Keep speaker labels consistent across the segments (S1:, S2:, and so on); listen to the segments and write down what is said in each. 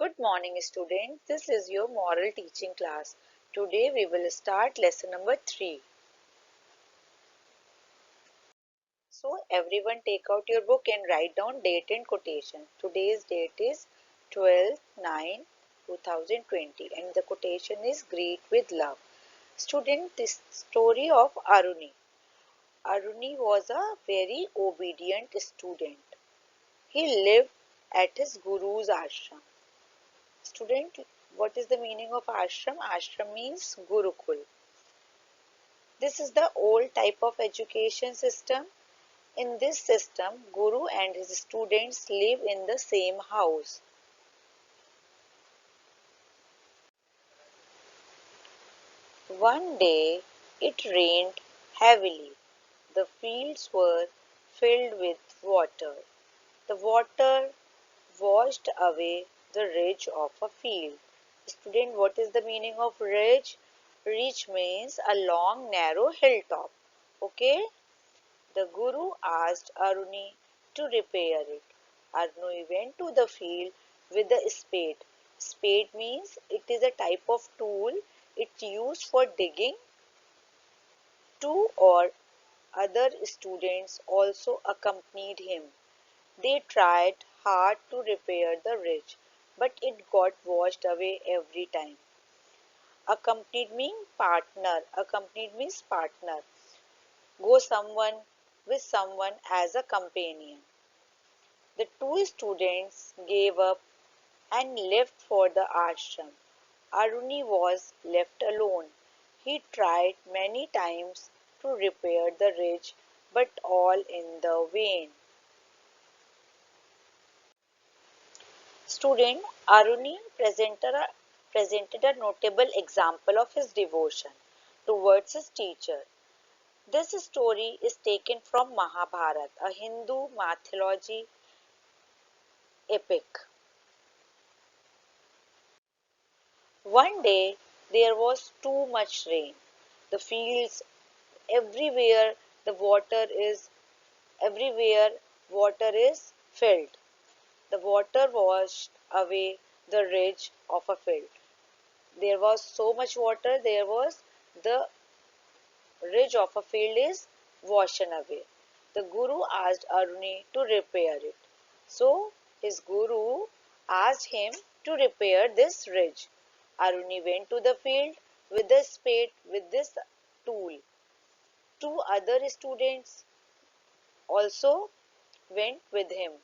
S1: Good morning, students. This is your moral teaching class. Today we will start lesson number 3. So, everyone take out your book and write down date and quotation. Today's date is 12/9/2020 and the quotation is Greet with love. Student, this story of Aruni. Aruni was a very obedient student. He lived at his guru's ashram. Student, what is the meaning of ashram? Ashram means Gurukul. This is the old type of education system. In this system, Guru and his students live in the same house. One day, it rained heavily. The fields were filled with water. The water washed away the ridge of a field. Student, what is the meaning of ridge? Ridge means a long, narrow hilltop. Okay? The Guru asked Aruni to repair it. Aruni went to the field with a spade. Spade means it is a type of tool. It's used for digging. Two or other students also accompanied him. They tried hard to repair the ridge, but it got washed away every time. Accompanied means partner. Accompanied means partner. Go someone with someone as a companion. The two students gave up and left for the ashram. Aruni was left alone. He tried many times to repair the ridge, but all in the vain. Student Aruni presented a notable example of his devotion towards his teacher. This story is taken from Mahabharata, a Hindu mythology epic. One day there was too much rain. The fields everywhere the water is everywhere water is filled. The water washed away the ridge of a field. There was so much water, there was the ridge of a field is washed away. The Guru asked Aruni to repair it. So his Guru asked him to repair this ridge. Aruni went to the field with a spade with this tool. Two other students also went with him.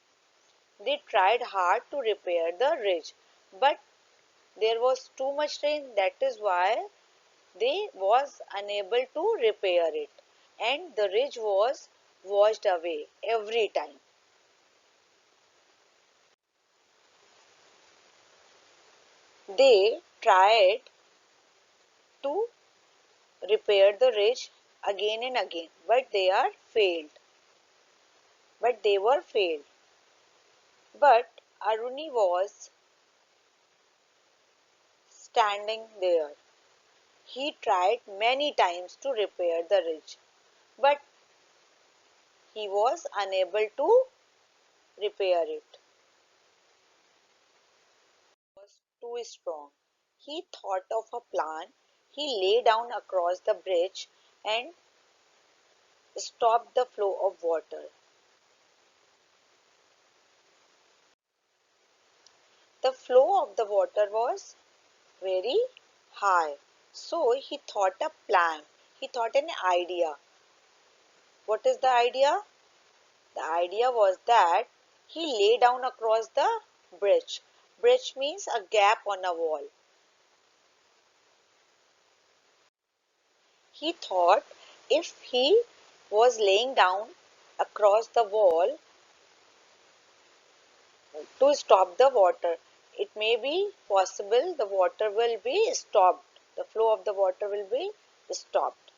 S1: They tried hard to repair the ridge, but there was too much rain, that is why they was unable to repair it, and the ridge was washed away every time. They tried to repair the ridge again and again, but they were failed. But Aruni was standing there. He tried many times to repair the ridge, but he was unable to repair it. He was too strong. He thought of a plan. He lay down across the bridge and stopped the flow of water. The flow of the water was very high. So he thought a plan. He thought an idea. What is the idea? The idea was that he lay down across the bridge. Bridge means a gap on a wall. He thought if he was laying down across the wall to stop the water, it may be possible the water will be stopped. The flow of the water will be stopped.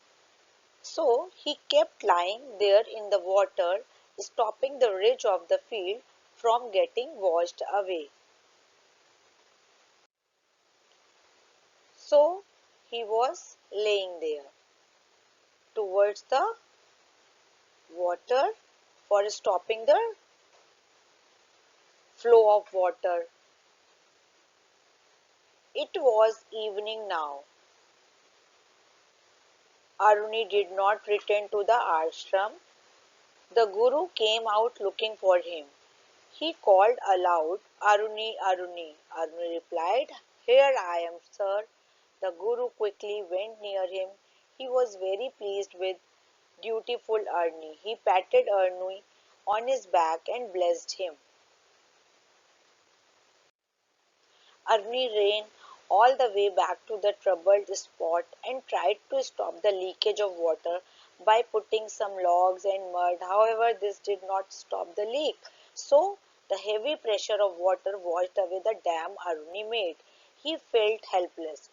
S1: So he kept lying there in the water, stopping the ridge of the field from getting washed away. So he was laying there towards the water for stopping the flow of water. It was evening now. Aruni did not return to the ashram. The Guru came out looking for him. He called aloud, Aruni, Aruni. Aruni replied, Here I am, sir. The Guru quickly went near him. He was very pleased with dutiful Aruni. He patted Aruni on his back and blessed him. Arni ran all the way back to the troubled spot and tried to stop the leakage of water by putting some logs and mud. However, this did not stop the leak. So, the heavy pressure of water washed away the dam Aruni made. He felt helpless.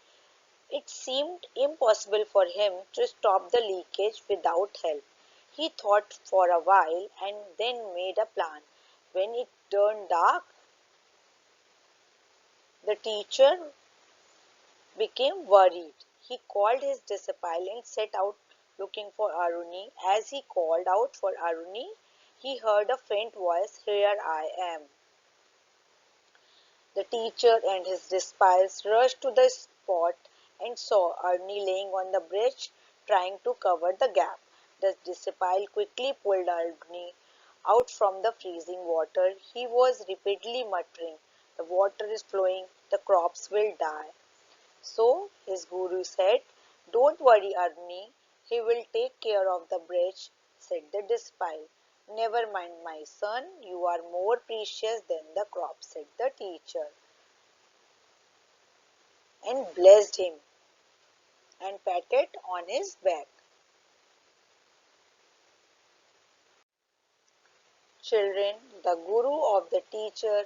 S1: It seemed impossible for him to stop the leakage without help. He thought for a while and then made a plan. When it turned dark, the teacher became worried. He called his disciple and set out looking for Aruni. As he called out for Aruni, he heard a faint voice, Here I am. The teacher and his disciples rushed to the spot and saw Aruni laying on the bridge trying to cover the gap. The disciple quickly pulled Aruni out from the freezing water. He was repeatedly muttering, The water is flowing, the crops will die. So his guru said, Don't worry, Arni, he will take care of the bridge, said the disciple. Never mind, my son, you are more precious than the crop, said the teacher, and blessed him and patted on his back. Children, the guru of the teacher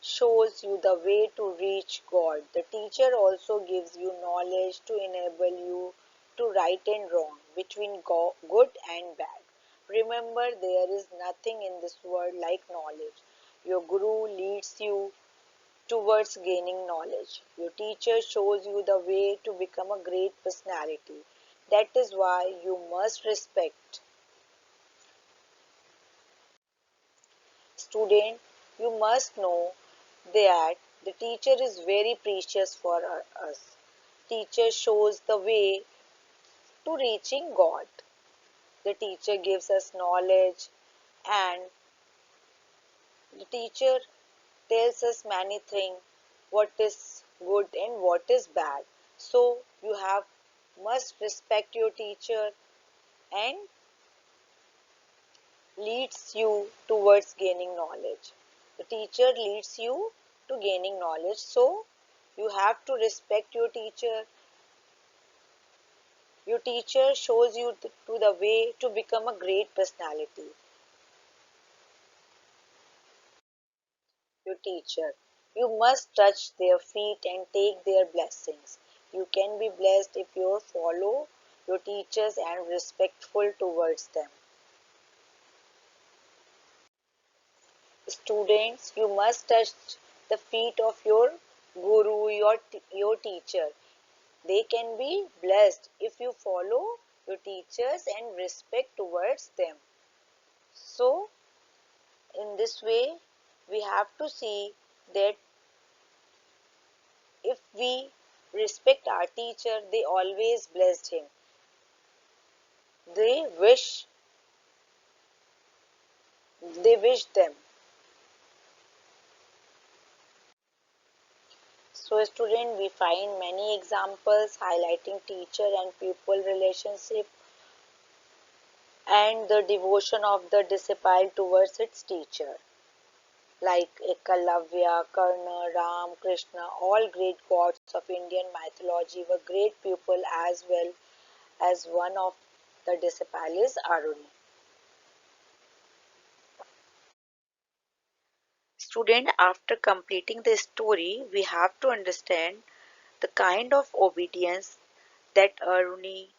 S1: shows you the way to reach God. The teacher also gives you knowledge to enable you to right and wrong, between good and bad. Remember, there is nothing in this world like knowledge. Your guru leads you towards gaining knowledge. Your teacher shows you the way to become a great personality. That is why you must respect. Student, you must know that the teacher is very precious for us. Teacher shows the way to reaching God. The teacher gives us knowledge and the teacher tells us many things what is good and what is bad. So you have must respect your teacher and leads you towards gaining knowledge. The teacher leads you to gaining knowledge. So you have to respect your teacher. Your teacher shows you to the way to become a great personality. Your teacher. You must touch their feet and take their blessings. You can be blessed if you follow your teachers and respectful towards them. Students, you must touch the feet of your guru, your teacher. They can be blessed if you follow your teachers and respect towards them. So, in this way, we have to see that if we respect our teacher, they always blessed him. They wish them. So, student, we find many examples highlighting teacher and pupil relationship and the devotion of the disciple towards its teacher. Like Ekalavya, Karna, Ram, Krishna, all great gods of Indian mythology were great pupils as well as one of the disciples is Aruni. Student, after completing the story, we have to understand the kind of obedience that Aruni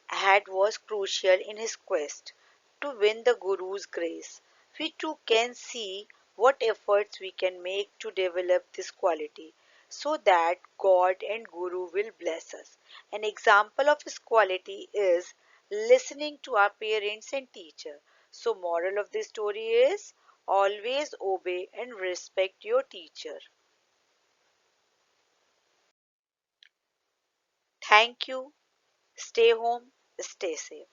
S1: had was crucial in his quest to win the Guru's grace. We too can see what efforts we can make to develop this quality so that God and Guru will bless us. An example of this quality is listening to our parents and teacher. So moral of the story is always obey and respect your teacher. Thank you. Stay home, stay safe.